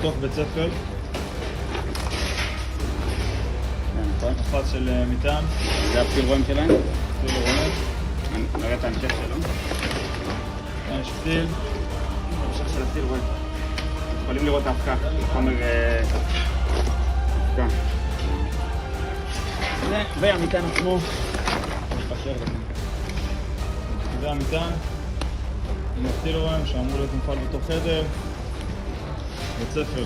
בתוך בית ספר. נכון. נפץ של מטען. זה הפתיל רואים שלהם? פתיל רואים. נראה את ההמשך שלו. כאן יש פתיל. המשך של הפתיל רואים. יכולים לראות ההפקה, חומר הפקה. והמטען עצמו. זה המטען. עם הפתיל רואים שאמור להיות מופעל בתוך חדר. בית ספר.